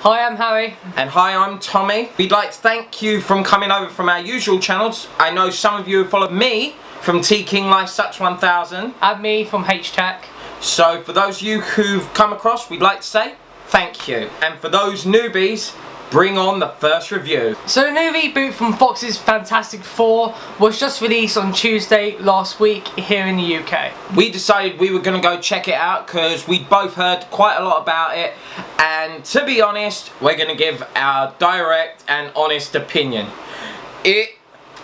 Hi, I'm Harry. And hi, I'm Tommy. We'd like to thank you for coming over from our usual channels. I know some of you have followed me from T King Life Such 1000. And me from H-Tech. So for those of you who've come across, we'd like to say thank you. And for those newbies, bring on the first review. So the new reboot from Fox's Fantastic Four was just released on Tuesday last week here in the UK. We decided we were going to go check it out because we'd both heard quite a lot about it, and to be honest, we're going to give our direct and honest opinion. It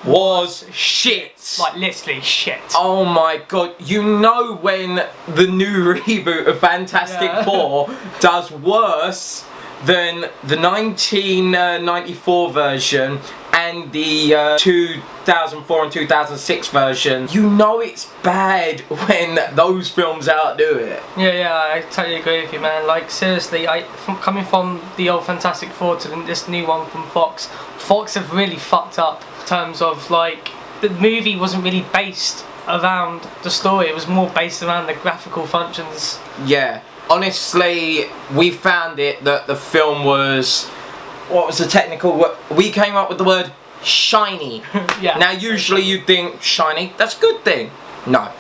was shit. Like literally shit. Oh my god, you know when the new reboot of Fantastic Four does worse than the 1994 version and the 2004 and 2006 version. You know it's bad when those films outdo it. Yeah, I totally agree with you, man. Like seriously, coming from the old Fantastic Four to this new one from Fox have really fucked up in terms of like the movie wasn't really based around the story. It was more based around the graphical functions. Yeah. Honestly, we found it that the film was, what was the technical word? We came up with the word shiny. Yeah. Now usually you'd think shiny, that's a good thing. No,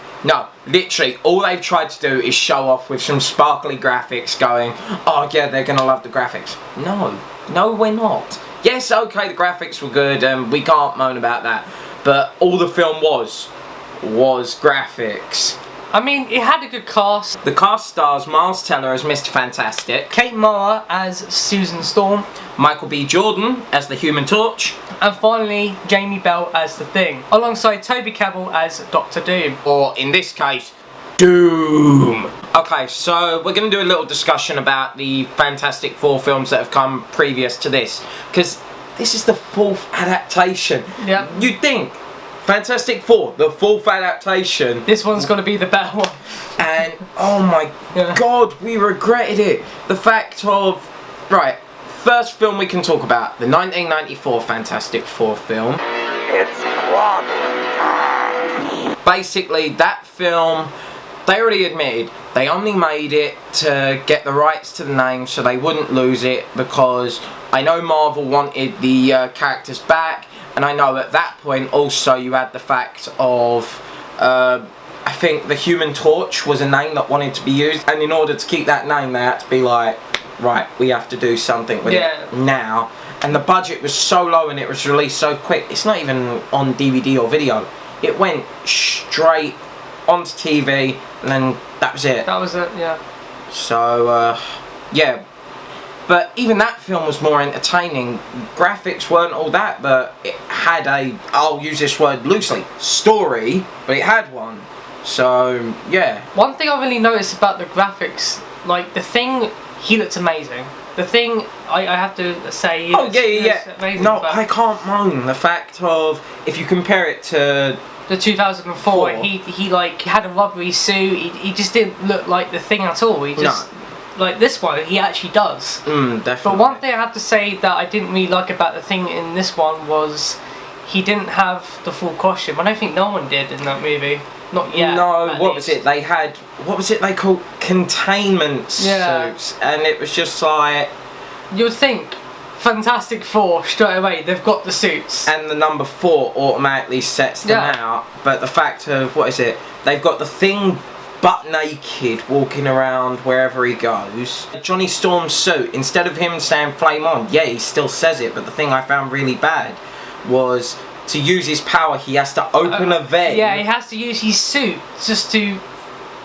literally all they've tried to do is show off with some sparkly graphics going, oh yeah, they're gonna love the graphics. No we're not. Yes, okay, the graphics were good and we can't moan about that, but all the film was graphics. I mean, it had a good cast. The cast stars Miles Teller as Mr. Fantastic, Kate Mara as Susan Storm, Michael B. Jordan as the Human Torch, and finally Jamie Bell as the Thing, alongside Toby Kebbell as Dr. Doom. or in this case, Doom. Okay, so we're going to do a little discussion about the Fantastic Four films that have come previous to this, because this is the fourth adaptation. Yeah. You'd think Fantastic Four, the fourth adaptation. This one's going to be the better one. And oh my god, we regretted it. The fact of, right, first film we can talk about, the 1994 Fantastic Four film. It's problem time. Basically, that film, they already admitted, they only made it to get the rights to the name so they wouldn't lose it, because I know Marvel wanted the characters back. And I know at that point also you had the fact of, I think the Human Torch was a name that wanted to be used. And in order to keep that name, they had to be like, right, we have to do something with it now. And the budget was so low and it was released so quick. It's not even on DVD or video. It went straight onto TV and then that was it. That was it, yeah. So, yeah. But even that film was more entertaining. Graphics weren't all that, but it had a, I'll use this word loosely, story, but it had one. So, yeah. One thing I really noticed about the graphics, like the Thing, he looked amazing. The Thing, I have to say, he looks amazing. No, I can't moan the fact of, if you compare it to the 2004, he like had a rubbery suit, he just didn't look like the Thing at all. He just... Like this one, he actually does. Definitely. But one thing I have to say that I didn't really like about the Thing in this one was he didn't have the full costume. I don't think no one did in that movie. Not yet. No, what was it? They had, what was it they called? Containment suits. And it was just like... You'd think Fantastic Four, straight away, they've got the suits. And the number 4 automatically sets them out. But the fact of, what is it? They've got the Thing butt naked walking around wherever he goes. Johnny Storm's suit, instead of him saying flame on, yeah, he still says it, but the thing I found really bad was to use his power he has to open a vent. Yeah, he has to use his suit just to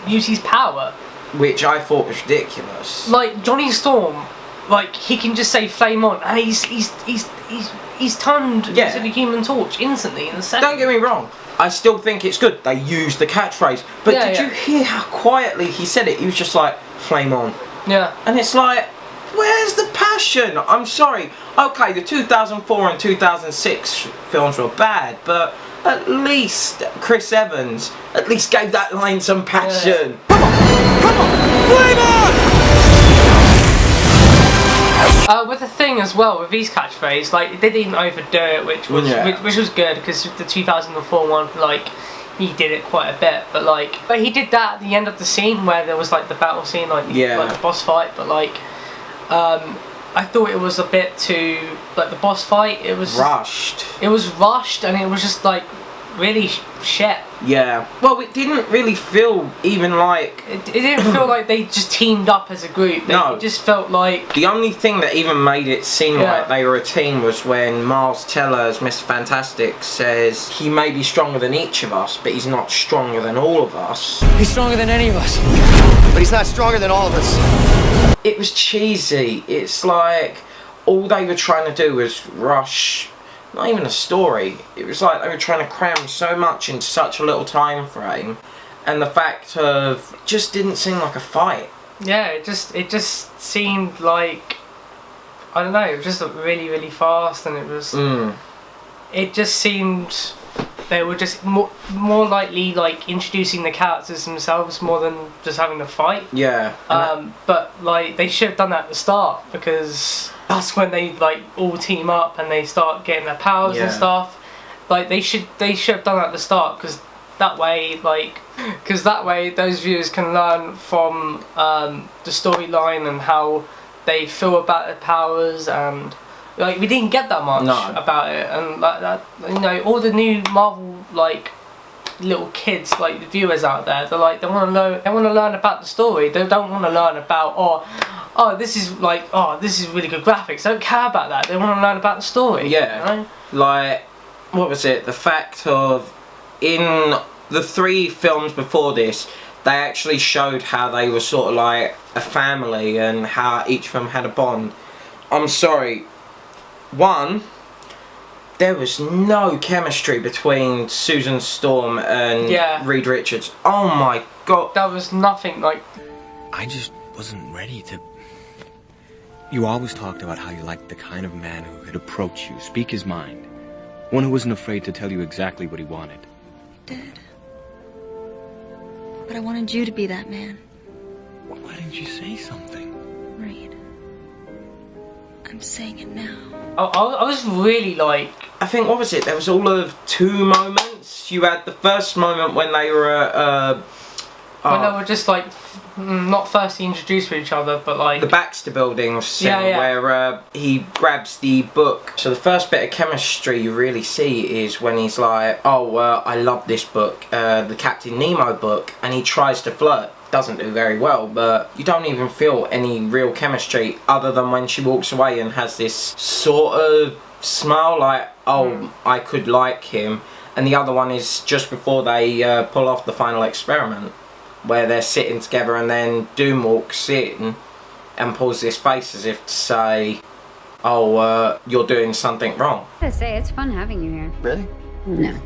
use his power, which I thought was ridiculous. Like Johnny Storm, like he can just say flame on and he's turned into the Human Torch instantly in a second. Don't get me wrong, I still think it's good they used the catchphrase, but did you hear how quietly he said it? He was just like, flame on. Yeah. And it's like, where's the passion? I'm sorry. Okay, the 2004 and 2006 films were bad, but at least Chris Evans at least gave that line some passion. Come on, flame on! With the Thing as well, with his catchphrase, like they didn't overdo it, which was good, because the 2004 one, like he did it quite a bit, but he did that at the end of the scene where there was like the battle scene, like the boss fight, but like I thought it was a bit too, like the boss fight, it was rushed. It was rushed, and it was just like really shit. Yeah. Well, it didn't really feel even like... It didn't feel like they just teamed up as a group. It just felt like... The only thing that even made it seem like they were a team was when Miles Teller as Mr. Fantastic says he may be stronger than each of us, but he's not stronger than all of us. He's stronger than any of us, but he's not stronger than all of us. It was cheesy. It's like all they were trying to do was rush... Not even a story. It was like they were trying to cram so much into such a little time frame, and the fact of it just didn't seem like a fight. Yeah, it just seemed like, I don't know, it was just really, really fast, and it was it just seemed they were just more likely like introducing the characters themselves more than just having a fight. Yeah. But like they should have done that at the start, because that's when they like all team up and they start getting their powers and stuff. Like they should have done that at the start, because that way those viewers can learn from the storyline and how they feel about their powers, and like we didn't get that much about it, and like that, you know, all the new Marvel like little kids, like the viewers out there, they want to learn about the story. They don't want to learn about oh this is really good graphics. They don't care about that. They want to learn about the story. Yeah. You know? Like, what was it? The fact of in the 3 films before this, they actually showed how they were sort of like a family and how each of them had a bond. I'm sorry. One, there was no chemistry between Susan Storm and Reed Richards. Oh my god. There was nothing like... I just wasn't ready to... You always talked about how you liked the kind of man who could approach you, speak his mind. One who wasn't afraid to tell you exactly what he wanted. I did. But I wanted you to be that man. Well, why didn't you say something? Reed. I'm saying it now. I was really like... I think, what was it? There was all of 2 moments. You had the first moment when they were when they were just like not firstly introduced to each other, but like the Baxter Building scene where he grabs the book. So the first bit of chemistry you really see is when he's like, I love this book, the Captain Nemo book, and he tries to flirt. Doesn't do very well, but you don't even feel any real chemistry other than when she walks away and has this sort of smile like, I could like him. And the other one is just before they pull off the final experiment, where they're sitting together, and then Doom walks in and pulls this face as if to say, you're doing something wrong. I gotta say, it's fun having you here. Really? No.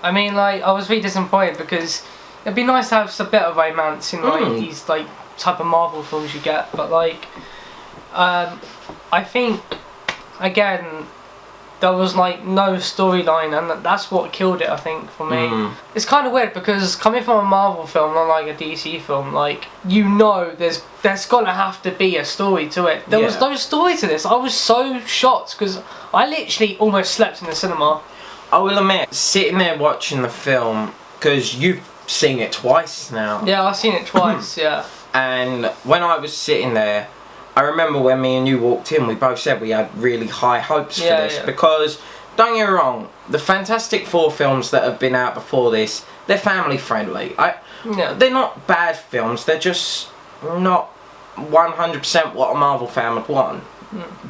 I mean, like, I was really disappointed, because it'd be nice to have a bit of romance in like these like type of Marvel films you get, but like I think again there was like no storyline, and that's what killed it, I think, for me. It's kind of weird, because coming from a Marvel film, not like a DC film, like, you know there's gonna have to be a story to it. There was no story to this. I was so shocked, because I literally almost slept in the cinema. I will admit, sitting there watching the film, because you've seen it twice now. Yeah, I've seen it twice, yeah. And when I was sitting there, I remember when me and you walked in, we both said we had really high hopes for this, because, don't get me wrong, the Fantastic Four films that have been out before this, they're family friendly. They're not bad films, they're just not 100% what a Marvel fan would want.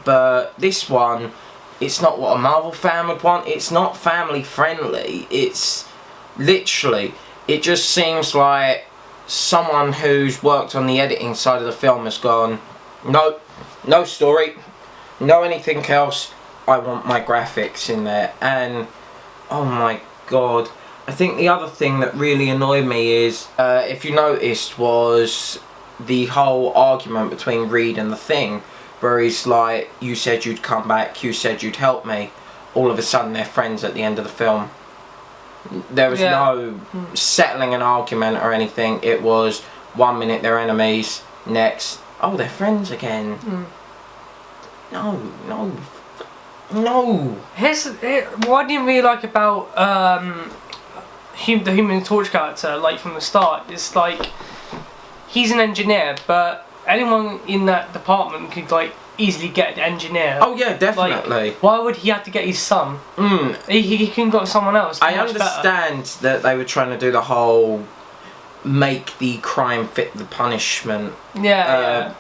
But this one, it's not what a Marvel fan would want, it's not family friendly, it's literally, it just seems like someone who's worked on the editing side of the film has gone, no, no story, no anything else, I want my graphics in there. And oh my god, I think the other thing that really annoyed me is, if you noticed, was the whole argument between Reed and the Thing, where he's like, you said you'd come back, you said you'd help me. All of a sudden they're friends at the end of the film. There was no settling an argument or anything. It was 1 minute they're enemies, next, they're friends again. No. What I didn't really like about the Human Torch character, like from the start, is like, he's an engineer, but anyone in that department could like easily get an engineer. Oh yeah, definitely. Like, why would he have to get his son? He can got someone else. I much understand better. that they were trying to do the whole make the crime fit the punishment. Yeah.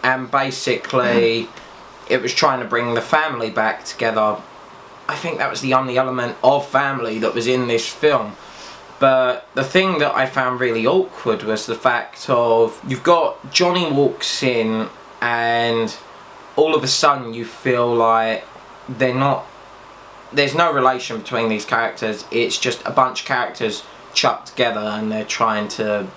And basically it was trying to bring the family back together. I think that was the only element of family that was in this film. But the thing that I found really awkward was the fact of you've got Johnny walks in and all of a sudden you feel like there's no relation between these characters. It's just a bunch of characters chucked together and they're trying to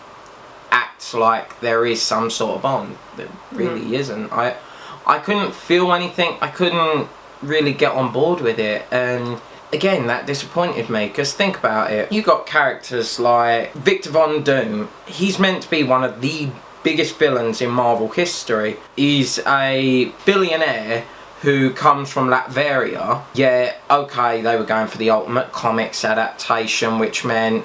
act like there is some sort of bond. There really isn't. I couldn't feel anything. I couldn't really get on board with it, and again that disappointed me, because think about it, you got characters like Victor Von Doom. He's meant to be one of the biggest villains in Marvel history. He's a billionaire who comes from Latveria. Yeah, okay, they were going for the Ultimate Comics adaptation, which meant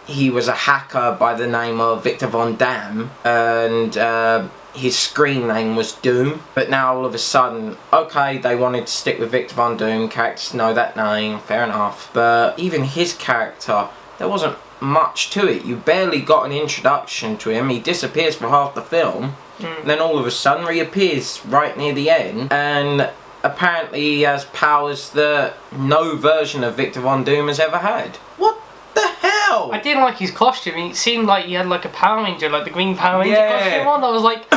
he was a hacker by the name of Victor Von Dam, and his screen name was Doom. But now all of a sudden, okay, they wanted to stick with Victor Von Doom, characters know that name, fair enough. But even his character, there wasn't much to it. You barely got an introduction to him. He disappears for half the film, and then all of a sudden reappears right near the end, and apparently he has powers that no version of Victor Von Doom has ever had. What the hell? I didn't like his costume. It seemed like he had like a Power Ranger, like the Green Power Ranger costume on. I was like,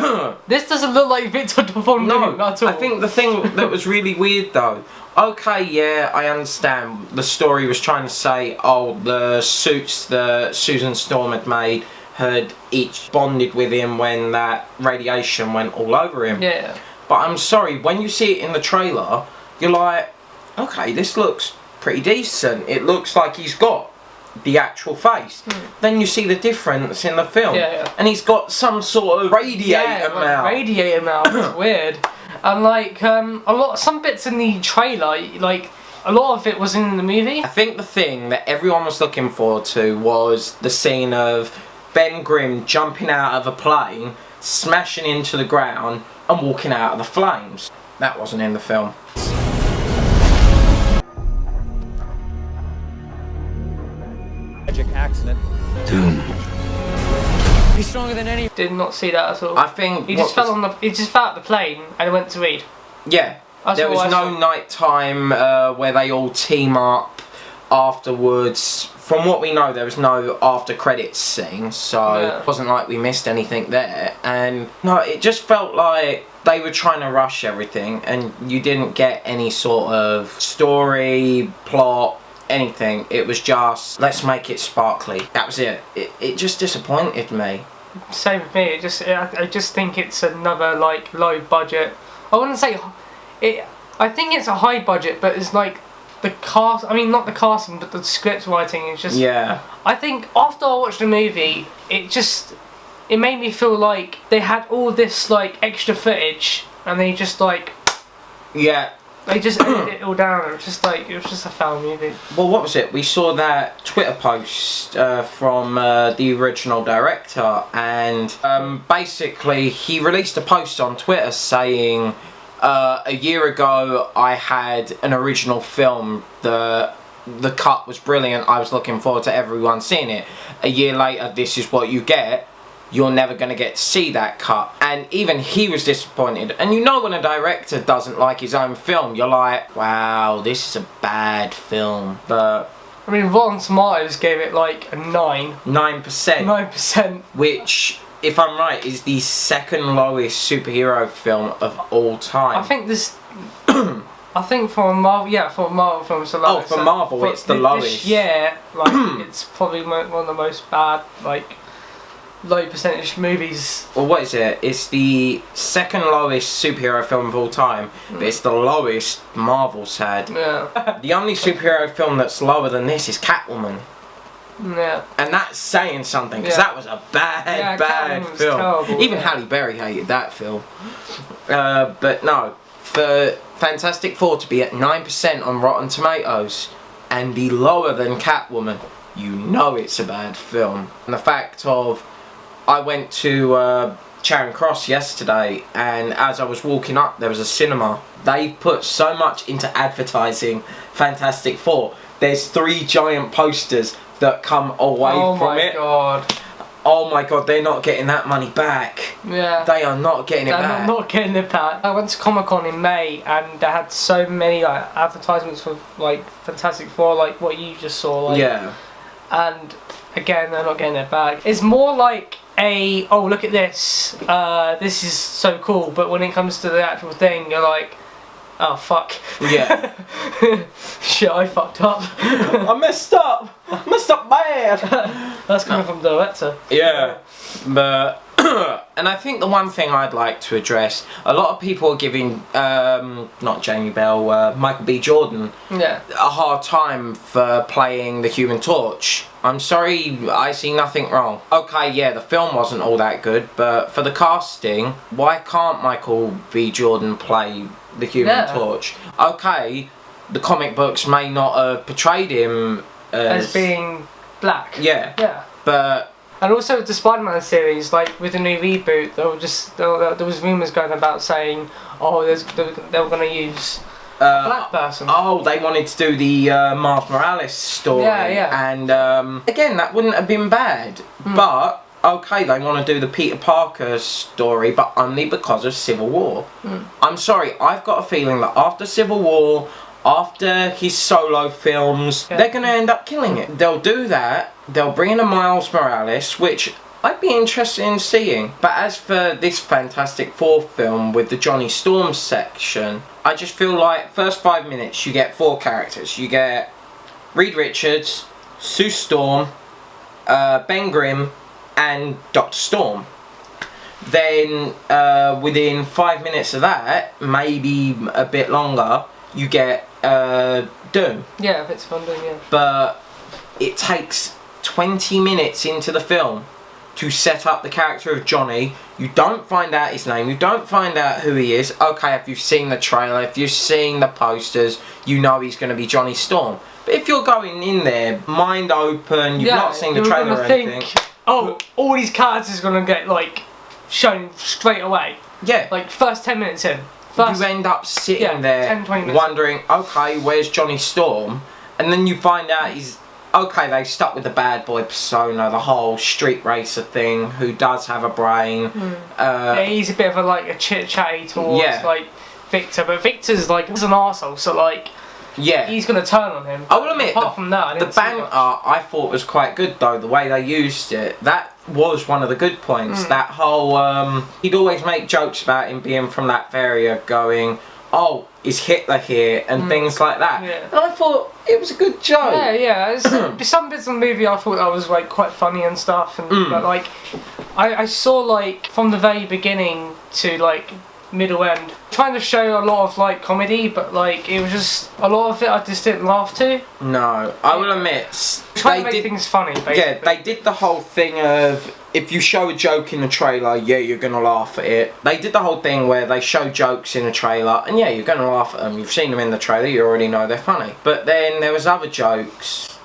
this doesn't look like Victor Von Doom at all. I think the thing that was really weird though, okay, yeah, I understand the story was trying to say, oh, the suits that Susan Storm had made had each bonded with him when that radiation went all over him. Yeah. But I'm sorry, when you see it in the trailer, you're like, okay, this looks pretty decent. It looks like he's got the actual face. Then you see the difference in the film, and he's got some sort of radiator mouth. Radiator mouth. It's weird. And like some bits in the trailer, like a lot of it was in the movie. I think the thing that everyone was looking forward to was the scene of Ben Grimm jumping out of a plane, smashing into the ground, and walking out of the flames. That wasn't in the film. Accident. Doom. He's stronger than any. Did not see that at all. I think he just fell on the. He just fell out the plane and went to read. Yeah. There was no night time where they all team up afterwards. From what we know, there was no after credits scene, so it wasn't like we missed anything there. And no, it just felt like they were trying to rush everything, and you didn't get any sort of story, plot, anything. It was just, let's make it sparkly. That was it. It just disappointed me. Same with me. I just think it's another like low budget. I wouldn't say it. I think it's a high budget, but it's like the cast. I mean, not the casting, but the script writing is just. Yeah. I think after I watched the movie, it made me feel like they had all this like extra footage, and they just like. Yeah. They just edited it all down. It was just a foul movie. Well, what was it? We saw that Twitter post from the original director, and basically he released a post on Twitter saying, a year ago I had an original film, the cut was brilliant, I was looking forward to everyone seeing it. A year later, this is what you get. You're never going to get to see that cut. And even he was disappointed. And you know when a director doesn't like his own film, you're like, wow, this is a bad film. But I mean, Rotten Tomatoes gave it like a 9. 9%. 9%. Which, if I'm right, is the second lowest superhero film of all time. I think this... I think for Marvel, for Marvel films, the lowest. Oh, for Marvel, it's the lowest. Yeah, like, it's probably one of the most bad, like, low percentage movies. Well, what is it? It's the second lowest superhero film of all time, but it's the lowest Marvel's had. Yeah. The only superhero film that's lower than this is Catwoman. Yeah. And that's saying something, because that was a bad film. Terrible, Even Halle Berry hated that film. But no, for Fantastic Four to be at 9% on Rotten Tomatoes and be lower than Catwoman, you know it's a bad film. And the fact of I went to Charing Cross yesterday, and as I was walking up, there was a cinema. They've put so much into advertising Fantastic Four. There's 3 giant posters that come away from it. Oh my god, they're not getting that money back. Yeah. They are not getting it back. They're not getting it back. I went to Comic-Con in May and they had so many like advertisements for like Fantastic Four, like what you just saw. Like, yeah. And again, they're not getting it back. It's more like a, oh look at this, this is so cool, but when it comes to the actual thing, you're like, oh fuck. Yeah. Shit, I fucked up. I messed up. I messed up bad. That's coming from the director. Yeah. But and I think the one thing I'd like to address, a lot of people are giving not Jamie Bell, Michael B. Jordan a hard time for playing the Human Torch. I'm sorry, I see nothing wrong. Okay, yeah, the film wasn't all that good, but for the casting, why can't Michael B. Jordan play the Human Torch? Okay, the comic books may not have portrayed him as being black. Yeah. But and also with the Spider-Man series, like with the new reboot, there was rumours going about saying, oh, they were going to use a black person. Oh, they wanted to do the Miles Morales story. Yeah. And again, that wouldn't have been bad. But okay, they want to do the Peter Parker story, but only because of Civil War. I'm sorry, I've got a feeling that after Civil War, after his solo films, they're going to end up killing it. They'll do that. They'll bring in a Miles Morales, which I'd be interested in seeing. But as for this Fantastic Four film with the Johnny Storm section, I just feel like first 5 minutes you get 4 characters. You get Reed Richards, Sue Storm, Ben Grimm, and Dr. Storm. Then within 5 minutes of that, maybe a bit longer, you get Doom. Yeah, it's fun Doom, yeah. But it takes 20 minutes into the film to set up the character of Johnny. You don't find out his name, you don't find out who he is. Okay, if you've seen the trailer, if you've seen the posters, you know he's going to be Johnny Storm. But if you're going in there, mind open, you've not seen the trailer or anything... Oh, all these characters are going to get, like, shown straight away. Yeah. Like, first 10 minutes in. You end up sitting there 10, 20 minutes wondering, okay, where's Johnny Storm? And then you find out he's... Okay, they stuck with the bad boy persona, the whole street racer thing, who does have a brain. Yeah, he's a bit of a chit-chatty towards, like, Victor. But Victor's, like, he's an arsehole, so, like... Yeah. He's going to turn on him. I will admit, apart from that, the banter I thought was quite good, though, the way they used it. That was one of the good points. That whole... he'd always make jokes about him being from that area, going, oh, is Hitler here? And things like that. Yeah. And I thought it was a good joke. Yeah. Some bits of the movie I thought that was, like, quite funny and stuff. And but, like, I saw, like, from the very beginning to, like... middle end, trying to show a lot of like comedy, but like it was just a lot of it I just didn't laugh to. No, I will admit, trying to make things funny, basically. Yeah, they did the whole thing of if you show a joke in the trailer, yeah, you're gonna laugh at it. They did the whole thing where they show jokes in the trailer, and yeah, you're gonna laugh at them. You've seen them in the trailer, you already know they're funny. But then there was other jokes.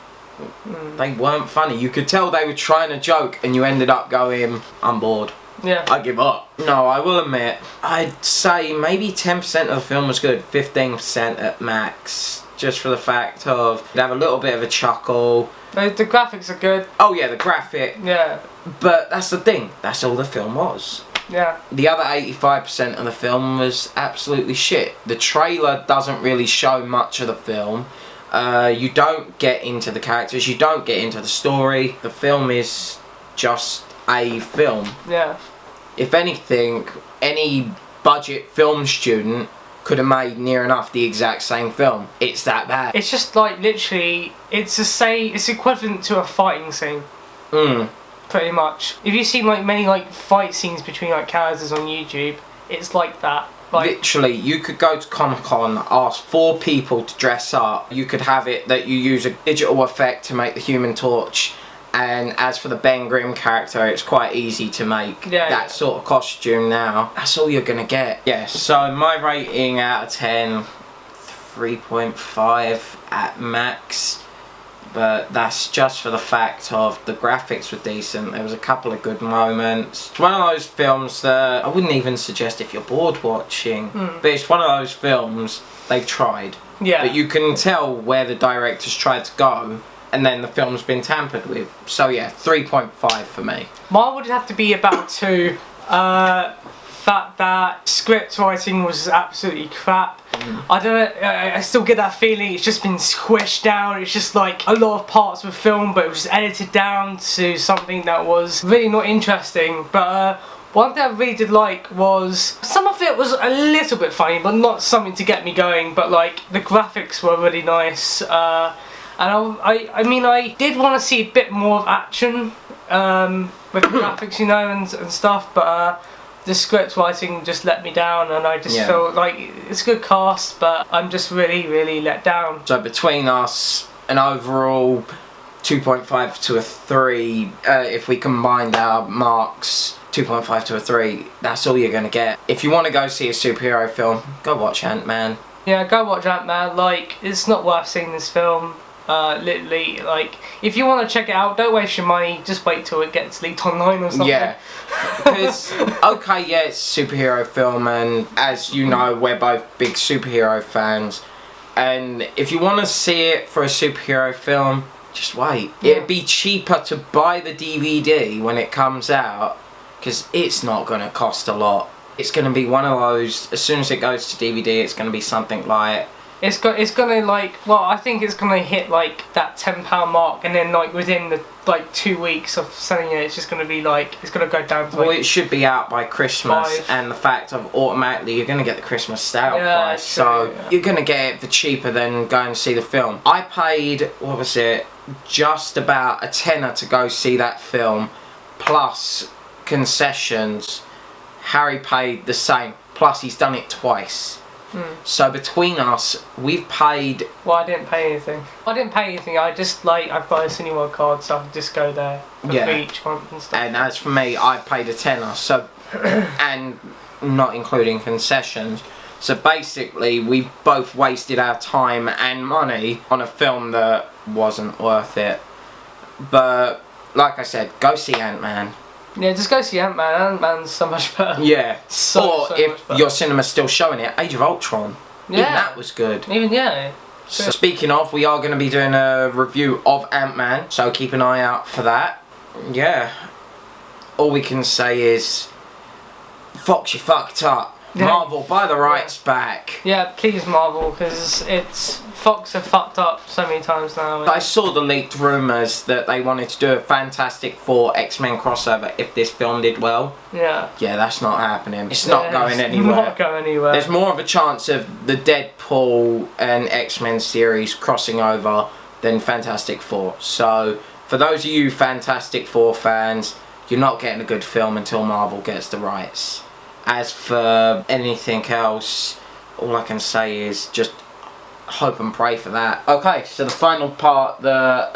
They weren't funny. You could tell they were trying to joke, and you ended up going, I'm bored. Yeah. I give up. No, I will admit, I'd say maybe 10% of the film was good, 15% at max. Just for the fact of, you'd have a little bit of a chuckle. The graphics are good. Oh yeah, the graphic. Yeah. But that's the thing, that's all the film was. Yeah. The other 85% of the film was absolutely shit. The trailer doesn't really show much of the film. You don't get into the characters, you don't get into the story. The film is just a film. Yeah. If anything, any budget film student could have made near enough the exact same film. It's that bad. It's just like literally, it's equivalent to a fighting scene. Pretty much. If you've seen like many like fight scenes between like characters on YouTube, it's like that. Like, literally, you could go to Comic-Con, ask 4 people to dress up. You could have it that you use a digital effect to make the Human Torch. And as for the Ben Grimm character, it's quite easy to make that sort of costume now. That's all you're gonna get. Yeah, so my rating out of 10, 3.5 at max. but that's just for the fact of the graphics were decent. There was a couple of good moments. It's one of those films that I wouldn't even suggest if you're bored watching, but it's one of those films they've tried. Yeah. But you can tell where the directors tried to go, and then the film's been tampered with. So yeah, 3.5 for me. Mine would have to be about 2. Fact that script writing was absolutely crap. I don't know, I still get that feeling it's just been squished down. It's just like a lot of parts were filmed, but it was just edited down to something that was really not interesting. But one thing I really did like was some of it was a little bit funny, but not something to get me going. But like the graphics were really nice, and I mean I did want to see a bit more of action with the graphics, you know, and stuff, but the script writing just let me down, and I just felt like it's a good cast, but I'm just really let down. So between us, an overall 2.5 to a 3, if we combined our marks, 2.5 to a 3, that's all you're gonna get. If you want to go see a superhero film, go watch Ant-Man. Yeah, go watch Ant-Man. Like, it's not worth seeing this film. Literally, like, if you want to check it out, don't waste your money, just wait till it gets leaked online or something. Yeah, because, okay, yeah, it's a superhero film, and as you know, we're both big superhero fans, and if you want to see it for a superhero film, just wait. Yeah. It'd be cheaper to buy the DVD when it comes out, because it's not going to cost a lot. It's going to be one of those, as soon as it goes to DVD, it's going to be something like... It's gonna like, well, I think it's gonna hit like that £10 mark, and then like within the like 2 weeks of selling it, it's just gonna be like, it's gonna go down to like, well, it should be out by Christmas, 5. and the fact of automatically you're gonna get the Christmas sale price, true, so you're gonna get it for cheaper than going to see the film. I paid, what was it, just about a tenner to go see that film, plus concessions. Harry paid the same, plus he's done it twice. So between us, we've paid... Well, I didn't pay anything. I just like, I've got a Cineworld card, so I can just go there for free each month and stuff. And as for me, I paid a tenner, so and not including concessions. So basically, we've both wasted our time and money on a film that wasn't worth it. But like I said, go see Ant-Man. Yeah, just go see Ant-Man. Ant-Man's so much better. Yeah. So if your cinema's still showing it, Age of Ultron. Yeah. Even that was good. Even, yeah. So speaking of, we are going to be doing a review of Ant-Man, so keep an eye out for that. Yeah. All we can say is, Fox, you fucked up. Yeah. Marvel, buy the rights back. Yeah, please, Marvel, because Fox have fucked up so many times now. I saw the leaked rumours that they wanted to do a Fantastic Four X-Men crossover if this film did well. Yeah. Yeah, that's not happening. It's not going anywhere. Not going anywhere. There's more of a chance of the Deadpool and X-Men series crossing over than Fantastic Four. So, for those of you Fantastic Four fans, you're not getting a good film until Marvel gets the rights. As for anything else, all I can say is just hope and pray for that. Okay, so the final part that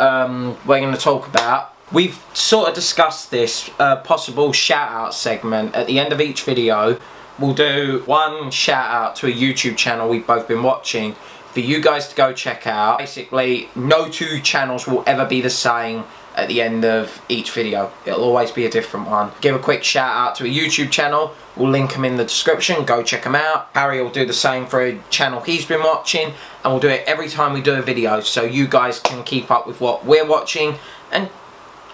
we're going to talk about, we've sort of discussed this possible shout-out segment. At the end of each video, we'll do one shout-out to a YouTube channel we've both been watching for you guys to go check out. Basically, no two channels will ever be the same at the end of each video. It'll always be a different one. Give a quick shout out to a YouTube channel. We'll link them in the description. Go check them out. Harry will do the same for a channel he's been watching, and we'll do it every time we do a video so you guys can keep up with what we're watching. And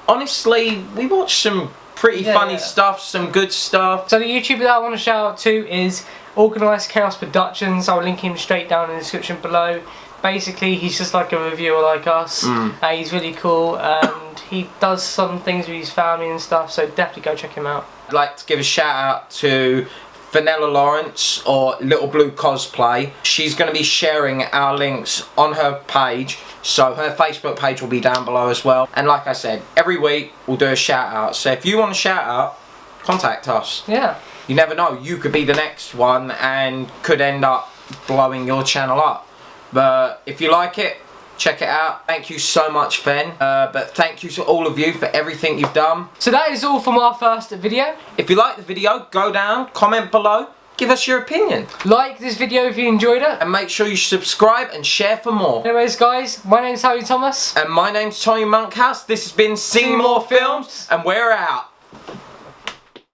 honestly, we watch some pretty funny stuff, some good stuff. So the YouTuber that I want to shout out to is Organised Chaos Productions. I'll link him straight down in the description below. Basically, he's just like a reviewer like us. He's really cool, and he does some things with his family and stuff, so definitely go check him out. I'd like to give a shout out to Vanilla Lawrence, or Little Blue Cosplay. She's going to be sharing our links on her page, so her Facebook page will be down below as well. And like I said, every week we'll do a shout out, so if you want a shout out, contact us. Yeah. You never know, you could be the next one and could end up blowing your channel up. But if you like it, check it out. Thank you so much, Fen. But thank you to all of you for everything you've done. So that is all from our first video. If you like the video, go down, comment below, give us your opinion. Like this video if you enjoyed it. And make sure you subscribe and share for more. Anyways guys, my name's Harry Thomas. And my name's Tommy Monkhouse. This has been See More Films, and we're out.